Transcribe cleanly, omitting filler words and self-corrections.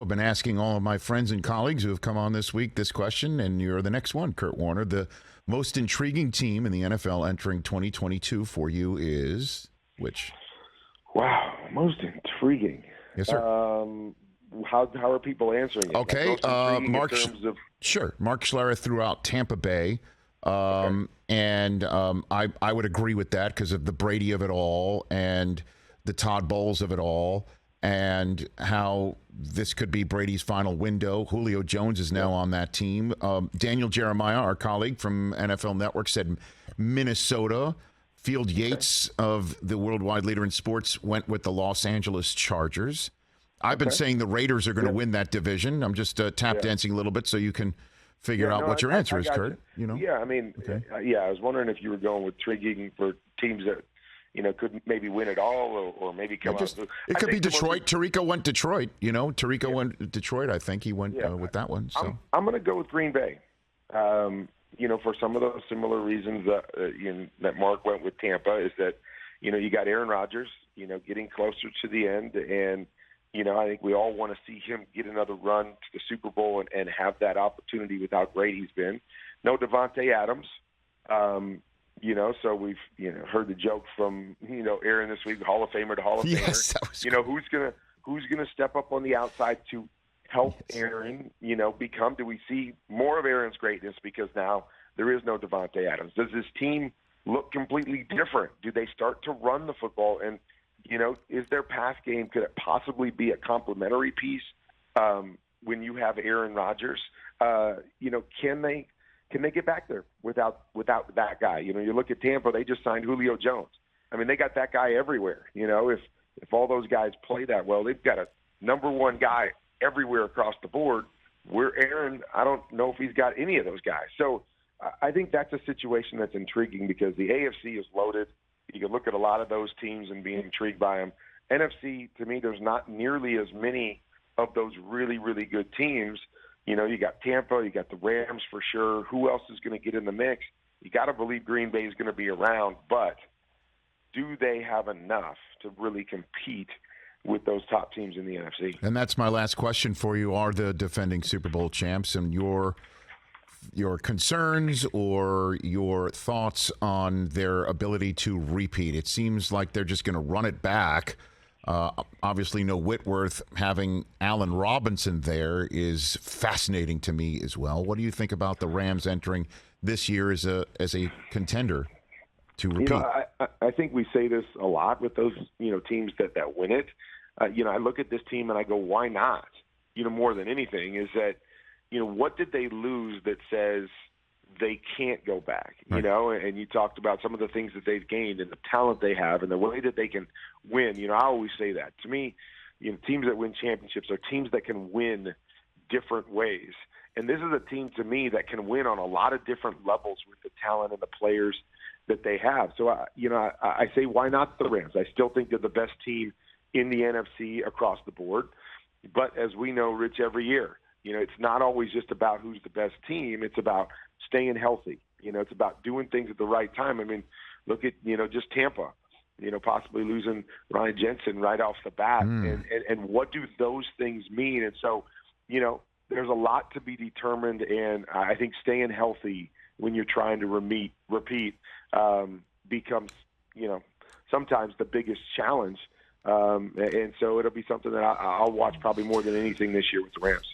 I've been asking all of my friends and colleagues who have come on this week this question, and you're the next one, Kurt Warner. The most intriguing team in the NFL entering 2022 for you is which? Wow, most intriguing. Yes, sir. How are people answering it? Okay, like Mark. in terms of... Sure, Mark Schlereth threw out Tampa Bay, and I would agree with that because of the Brady of it all and the Todd Bowles of it all, and how this could be Brady's final window. Julio Jones is now on that team. Daniel Jeremiah, our colleague from NFL Network, said Minnesota. Field Yates of the worldwide leader in sports went with the Los Angeles Chargers. I've been saying the Raiders are going to win that division. I'm just tap dancing a little bit so you can figure out what your answer is, Kurt. You know? Yeah, I mean, I was wondering if you were going with intriguing for teams that, could maybe win it all or maybe come out. It could be Detroit. Tirico went Detroit. Tirico went Detroit. I think he went with that one. So I'm going to go with Green Bay. For some of those similar reasons that Mark went with Tampa is that, you got Aaron Rodgers, getting closer to the end. And, I think we all want to see him get another run to the Super Bowl and have that opportunity with how great he's been. No Devontae Adams. So we've heard the joke from Aaron this week, Hall of Famer to Hall of Famer. That was who's gonna step up on the outside to help Aaron become? Do we see more of Aaron's greatness because now there is no Devontae Adams? Does this team look completely different? Do they start to run the football? And is their pass game, could it possibly be a complementary piece when you have Aaron Rodgers? Can they get back there without that guy? You look at Tampa, they just signed Julio Jones. I mean, they got that guy everywhere. If all those guys play that well, they've got a number one guy everywhere across the board. Where Aaron, I don't know if he's got any of those guys. So I think that's a situation that's intriguing because the AFC is loaded. You can look at a lot of those teams and be intrigued by them. NFC, to me, there's not nearly as many of those really, really good teams. You got Tampa, you got the Rams for sure. Who else is going to get in the mix? You got to believe Green Bay is going to be around, but do they have enough to really compete with those top teams in the NFC? And that's my last question for you. Are the defending Super Bowl champs, and your concerns or your thoughts on their ability to repeat? It seems like they're just going to run it back. Obviously, no Whitworth. Having Allen Robinson there is fascinating to me as well. What do you think about the Rams entering this year as a contender to repeat? I think we say this a lot with those teams that win it. I look at this team and I go, why not? More than anything is that what did they lose that says they can't go back, right. And you talked about some of the things that they've gained and the talent they have and the way that they can win. I always say that. To me, teams that win championships are teams that can win different ways. And this is a team, to me, that can win on a lot of different levels with the talent and the players that they have. So, I say, why not the Rams? I still think they're the best team in the NFC across the board. But as we know, Rich, every year, it's not always just about who's the best team. It's about staying healthy. It's about doing things at the right time. I mean, look at, just Tampa, possibly losing Ryan Jensen right off the bat. And what do those things mean? And so, there's a lot to be determined. And I think staying healthy when you're trying to repeat becomes, sometimes the biggest challenge. And so it'll be something that I'll watch probably more than anything this year with the Rams.